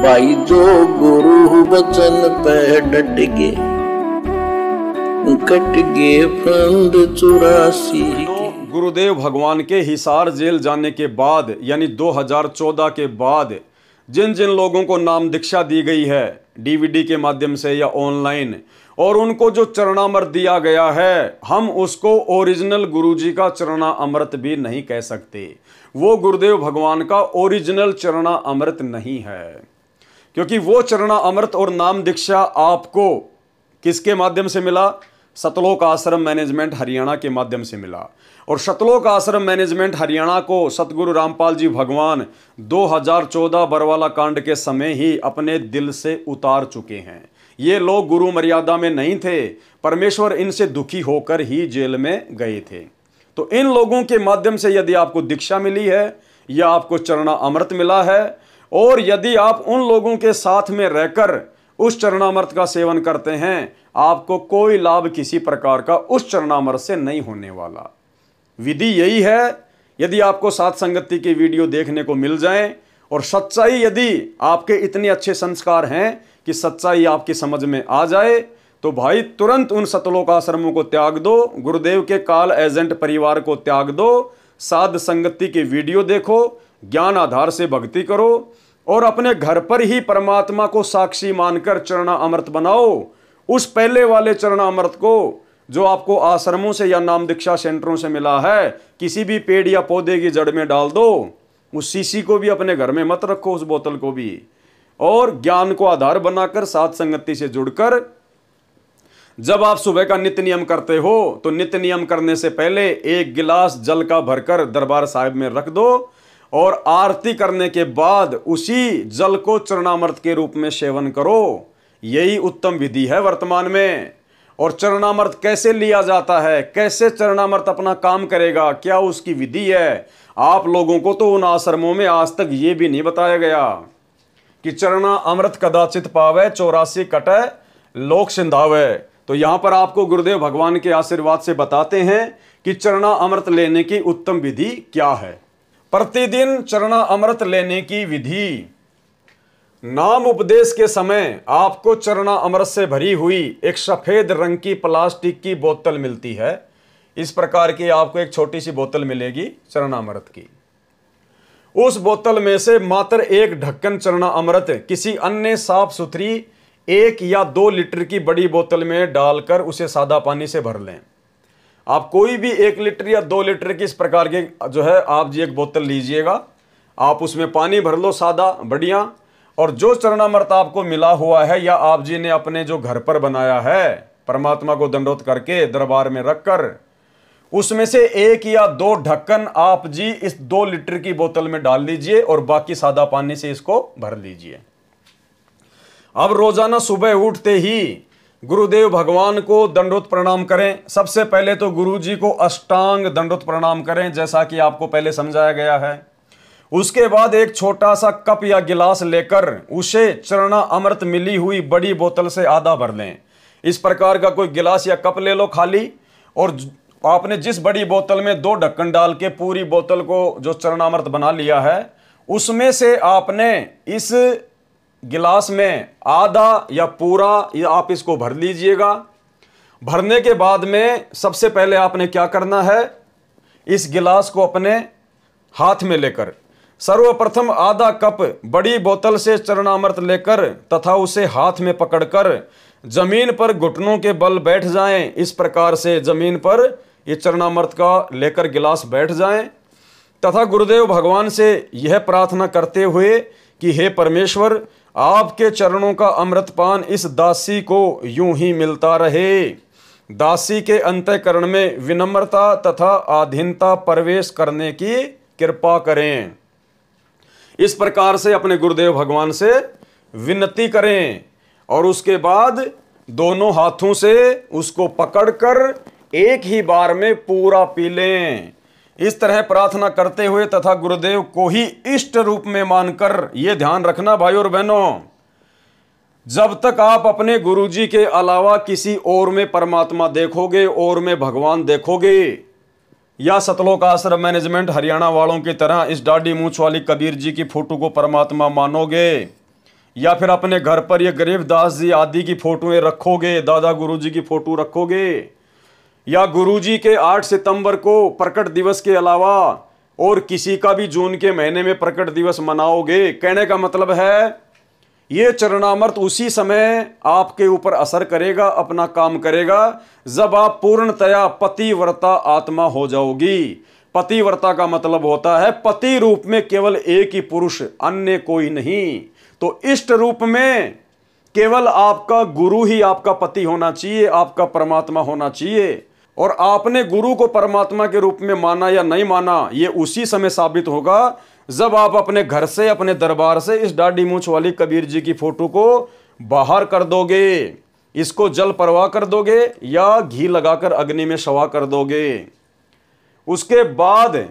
भाई जो गुरु वचन पे डट गे, कट गे फंद 84 के। गुरुदेव भगवान के हिसार जेल जाने के बाद यानी 2014 के बाद जिन जिन लोगों को नाम दीक्षा दी गई है डीवीडी के माध्यम से या ऑनलाइन, और उनको जो चरणामृत दिया गया है, हम उसको ओरिजिनल गुरुजी का चरणा अमृत भी नहीं कह सकते। वो गुरुदेव भगवान का ओरिजिनल चरणा अमृत नहीं है, क्योंकि वो चरणा अमृत और नाम दीक्षा आपको किसके माध्यम से मिला? सतलोक आश्रम मैनेजमेंट हरियाणा के माध्यम से मिला। और सतलोक आश्रम मैनेजमेंट हरियाणा को सतगुरु रामपाल जी भगवान 2014 बरवाला कांड के समय ही अपने दिल से उतार चुके हैं। ये लोग गुरु मर्यादा में नहीं थे, परमेश्वर इनसे दुखी होकर ही जेल में गए थे। तो इन लोगों के माध्यम से यदि आपको दीक्षा मिली है या आपको चरणा अमृत मिला है, और यदि आप उन लोगों के साथ में रहकर उस चरणामृत का सेवन करते हैं, आपको कोई लाभ किसी प्रकार का उस चरणामृत से नहीं होने वाला। विधि यही है, यदि आपको साथ संगति की वीडियो देखने को मिल जाए और सच्चाई, यदि आपके इतने अच्छे संस्कार हैं कि सच्चाई आपकी समझ में आ जाए, तो भाई तुरंत उन सतलोक आश्रमों को त्याग दो, गुरुदेव के काल एजेंट परिवार को त्याग दो, साध संगति की वीडियो देखो, ज्ञान आधार से भक्ति करो और अपने घर पर ही परमात्मा को साक्षी मानकर चरणा अमृत बनाओ। उस पहले वाले चरणा अमृत को जो आपको आश्रमों से या नाम दीक्षा सेंटरों से मिला है, किसी भी पेड़ या पौधे की जड़ में डाल दो। उस शीशी को भी अपने घर में मत रखो, उस बोतल को भी। और ज्ञान को आधार बनाकर साथ संगति से जुड़कर जब आप सुबह का नित्य नियम करते हो, तो नित्य नियम करने से पहले 1 गिलास जल का भरकर दरबार साहिब में रख दो, और आरती करने के बाद उसी जल को चरणामृत के रूप में सेवन करो। यही उत्तम विधि है वर्तमान में। और चरणामृत कैसे लिया जाता है, कैसे चरणामृत अपना काम करेगा, क्या उसकी विधि है, आप लोगों को तो उन आश्रमों में आज तक ये भी नहीं बताया गया कि चरणा अमृत कदाचित पावे 84 कटे लोक सिंधावे। तो यहां पर आपको गुरुदेव भगवान के आशीर्वाद से बताते हैं कि चरणा अमृत लेने की उत्तम विधि क्या है। प्रतिदिन चरणा अमृत लेने की विधि। नाम उपदेश के समय आपको चरणा अमृत से भरी हुई एक सफेद रंग की प्लास्टिक की बोतल मिलती है। इस प्रकार की आपको एक छोटी सी बोतल मिलेगी चरणा अमृत की। उस बोतल में से मात्र एक ढक्कन चरणा अमृत किसी अन्य साफ सुथरी 1 या 2 लीटर की बड़ी बोतल में डालकर उसे सादा पानी से भर लें। आप कोई भी 1 लीटर या 2 लीटर की इस प्रकार के जो है आप जी एक बोतल लीजिएगा, आप उसमें पानी भर लो सादा बढ़िया, और जो चरणामृत आपको मिला हुआ है या आप जी ने अपने जो घर पर बनाया है परमात्मा को दंडोत करके दरबार में रखकर, उसमें से 1 या 2 ढक्कन आप जी इस 2 लीटर की बोतल में डाल लीजिए और बाकी सादा पानी से इसको भर लीजिए। अब रोजाना सुबह उठते ही गुरुदेव भगवान को दंडोत प्रणाम करें। सबसे पहले तो गुरु जी को अष्टांग दंडोत प्रणाम करें, जैसा कि आपको पहले समझाया गया है। उसके बाद एक छोटा सा कप या गिलास लेकर उसे चरणा अमृत मिली हुई बड़ी बोतल से आधा भर लें। इस प्रकार का कोई गिलास या कप ले लो खाली, और आपने जिस बड़ी बोतल में 2 ढक्कन डाल के पूरी बोतल को जो चरणामृत बना लिया है, उसमें से आपने इस गिलास में आधा या पूरा या आप इसको भर लीजिएगा। भरने के बाद में सबसे पहले आपने क्या करना है, इस गिलास को अपने हाथ में लेकर सर्वप्रथम आधा कप बड़ी बोतल से चरणामृत लेकर तथा उसे हाथ में पकड़कर जमीन पर घुटनों के बल बैठ जाएं। इस प्रकार से जमीन पर ये चरणामृत का लेकर गिलास बैठ जाएं तथा गुरुदेव भगवान से यह प्रार्थना करते हुए कि हे परमेश्वर, आपके चरणों का अमृतपान इस दासी को यूं ही मिलता रहे। दासी के अंतःकरण में विनम्रता तथा आधीनता प्रवेश करने की कृपा करें। इस प्रकार से अपने गुरुदेव भगवान से विनती करें और उसके बाद दोनों हाथों से उसको पकड़कर एक ही बार में पूरा पी लें। इस तरह प्रार्थना करते हुए तथा गुरुदेव को ही इष्ट रूप में मानकर, यह ध्यान रखना भाई और बहनों, जब तक आप अपने गुरुजी के अलावा किसी और में परमात्मा देखोगे, और में भगवान देखोगे, या सतलोक आश्रम मैनेजमेंट हरियाणा वालों की तरह इस दाढ़ी मूंछ वाली कबीर जी की फोटो को परमात्मा मानोगे, या फिर अपने घर पर ये गरीबदास जी आदि की फोटोएं रखोगे, दादा गुरुजी की फोटो रखोगे, या गुरुजी के 8 सितंबर को प्रकट दिवस के अलावा और किसी का भी जून के महीने में प्रकट दिवस मनाओगे, कहने का मतलब है ये चरणामृत उसी समय आपके ऊपर असर करेगा, अपना काम करेगा, जब आप पूर्णतया पतिव्रता आत्मा हो जाओगी। पतिव्रता का मतलब होता है पति रूप में केवल एक ही पुरुष, अन्य कोई नहीं। तो इष्ट रूप में केवल आपका गुरु ही आपका पति होना चाहिए, आपका परमात्मा होना चाहिए। और आपने गुरु को परमात्मा के रूप में माना या नहीं माना, ये उसी समय साबित होगा जब आप अपने घर से, अपने दरबार से इस दाढ़ी मूंछ वाली कबीर जी की फोटो को बाहर कर दोगे, इसको जल प्रवाह कर दोगे या घी लगाकर अग्नि में शवा कर दोगे। उसके बाद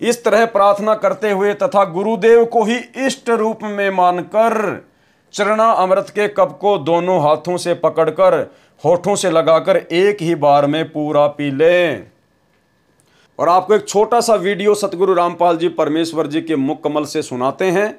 इस तरह प्रार्थना करते हुए तथा गुरुदेव को ही इष्ट रूप में मानकर चरणा अमृत के कप को दोनों हाथों से पकड़कर होठों से लगाकर एक ही बार में पूरा पी लें। और आपको एक छोटा सा वीडियो सतगुरु रामपाल जी परमेश्वर जी के मुख कमल से सुनाते हैं,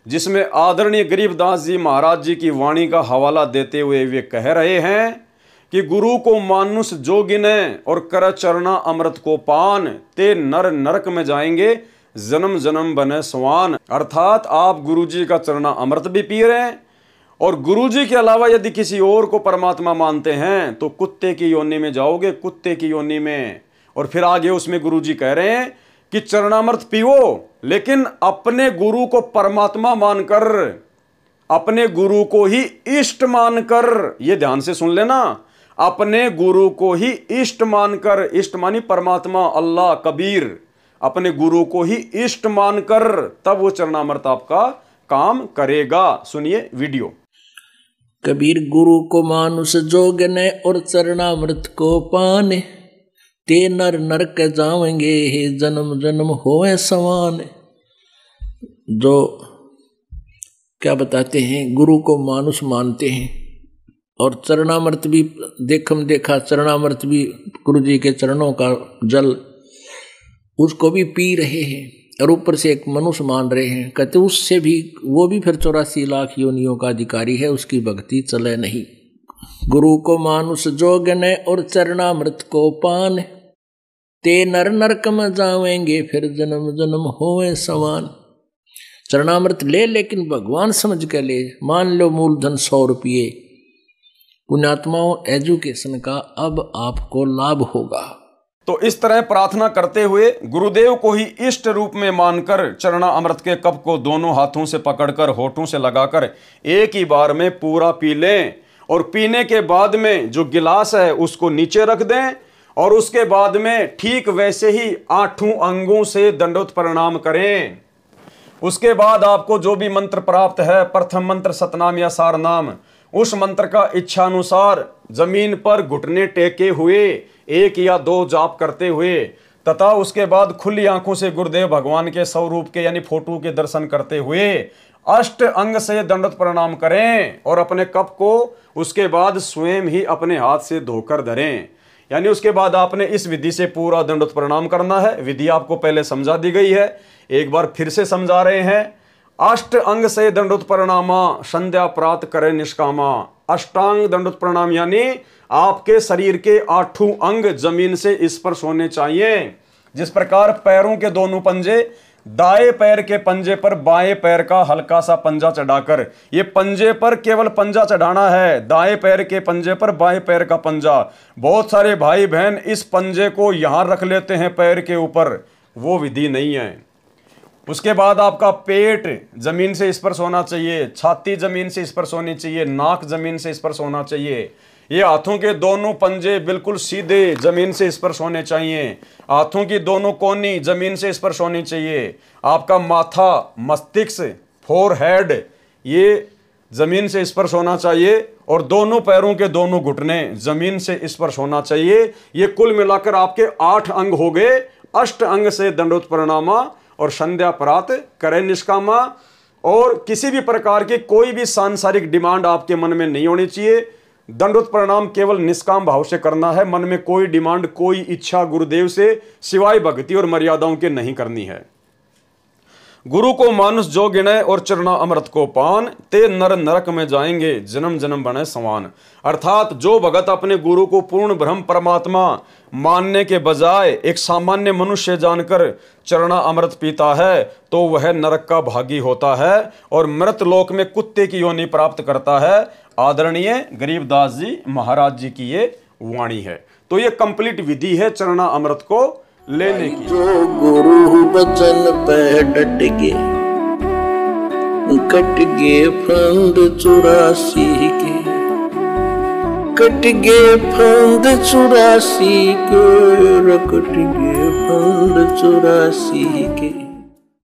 जिसमें आदरणीय गरीबदास जी महाराज जी की वाणी का हवाला देते हुए वे कह रहे हैं कि गुरु को मानुष जो गिने और कर चरना अमृत को पान, ते नर नरक में जाएंगे, जन्म जन्म बने स्वान। अर्थात आप गुरु जी का चरना अमृत भी पी रहे हैं और गुरु जी के अलावा यदि किसी और को परमात्मा मानते हैं तो कुत्ते की योनि में जाओगे, कुत्ते की योनि में। और फिर आगे उसमें गुरु जी कह रहे हैं कि चरणामृत पीओ, लेकिन अपने गुरु को परमात्मा मानकर, अपने गुरु को ही इष्ट मानकर, ये ध्यान से सुन लेना, अपने गुरु को ही इष्ट मानकर, इष्ट मानी परमात्मा, अल्लाह, कबीर, अपने गुरु को ही इष्ट मानकर तब वो चरणामृत आपका काम करेगा। सुनिए वीडियो। कबीर गुरु को मानुष जोगने और चरणामृत को पाने, ते नर नरक जावेंगे, हे जन्म जन्म होए समान। जो क्या बताते हैं, गुरु को मानुष मानते हैं और चरणामृत भी देखा, चरणामृत भी गुरु जी के चरणों का जल, उसको भी पी रहे हैं और ऊपर से एक मनुष्य मान रहे हैं। कहते उससे भी, वो भी फिर 84 लाख योनियों का अधिकारी है, उसकी भक्ति चले नहीं। गुरु को मानुष जोगने और चरणामृत को पान, ते नर नरक में जावेंगे, फिर जन्म जन्म होए समान। चरणामृत ले, लेकिन भगवान समझ के ले। मान लो मूलधन 100 रुपये, पुण्यात्माओं एजुकेशन का अब आपको लाभ होगा। तो इस तरह प्रार्थना करते हुए गुरुदेव को ही इष्ट रूप में मानकर चरणा अमृत के कप को दोनों हाथों से पकड़कर होठों से लगाकर एक ही बार में पूरा पी लें। और पीने के बाद में जो गिलास है उसको नीचे रख दें और उसके बाद में ठीक वैसे ही 8 अंगों से दंडोत प्रणाम करें। उसके बाद आपको जो भी मंत्र प्राप्त है, प्रथम मंत्र सतनाम या सारनाम, उस मंत्र का इच्छानुसार जमीन पर घुटने टेके हुए 1 या 2 जाप करते हुए तथा उसके बाद खुली आंखों से गुरुदेव भगवान के स्वरूप के यानी फोटो के दर्शन करते हुए अष्ट अंग से दंडोत प्रणाम करें और अपने कप को उसके बाद स्वयं ही अपने हाथ से धोकर धरें। यानी उसके बाद आपने इस विधि से पूरा दंडोत प्रणाम करना है। विधि आपको पहले समझा दी गई है, एक बार फिर से समझा रहे हैं। अष्ट अंग से दंडोत प्रणामा, संध्या प्रात करे निष्कामा। अष्टांग दंडोत प्रणाम यानी आपके शरीर के 8 अंग जमीन से स्पर्श होने चाहिए। जिस प्रकार पैरों के दोनों पंजे दाएं पैर के पंजे पर बाएं पैर का हल्का सा पंजा चढ़ाकर, ये पंजे पर केवल पंजा चढ़ाना है, दाएं पैर के पंजे पर बाएं पैर का पंजा। बहुत सारे भाई बहन इस पंजे को यहां रख लेते हैं पैर के ऊपर, वो विधि नहीं है। उसके बाद आपका पेट जमीन से स्पर्श होना चाहिए, छाती जमीन से स्पर्श होनी चाहिए, नाक जमीन से स्पर्श होना चाहिए। ये हाथों के दोनों पंजे बिल्कुल सीधे जमीन से स्पर्श होने चाहिए। हाथों की दोनों कोनी जमीन से स्पर्श होनी चाहिए। आपका माथा, मस्तिष्क, फोरहेड ये जमीन से स्पर्श होना चाहिए और दोनों पैरों के दोनों घुटने जमीन से स्पर्श होना चाहिए। ये कुल मिलाकर आपके 8 अंग हो गए। अष्ट अंग से दंडोत प्रणामा और संध्या प्रात करे निष्कामा। और किसी भी प्रकार की कोई भी सांसारिक डिमांड आपके मन में नहीं होनी चाहिए। दंडोत प्रणाम केवल निष्काम भाव से करना है, मन में कोई डिमांड, कोई इच्छा गुरुदेव से सिवाय भक्ति और मर्यादाओं के नहीं करनी है। गुरु को मानुष जो गिने और चरना अमृत को पान, ते नर नरक में जाएंगे जन्म जन्म बने समान। अर्थात जो भगत अपने गुरु को पूर्ण ब्रह्म परमात्मा मानने के बजाय एक सामान्य मनुष्य जानकर चरना अमृत पीता है तो वह नरक का भागी होता है और मृत लोक में कुत्ते की योनि प्राप्त करता है। आदरणीय गरीबदास जी महाराज जी की ये वाणी है। तो ये कंप्लीट विधि है चरना अमृत को लेने की। जो गुरु बचन पे डट गे, कट गे फंद 84 के, कट गे फंद 84 के, कट गे फंद 84 के।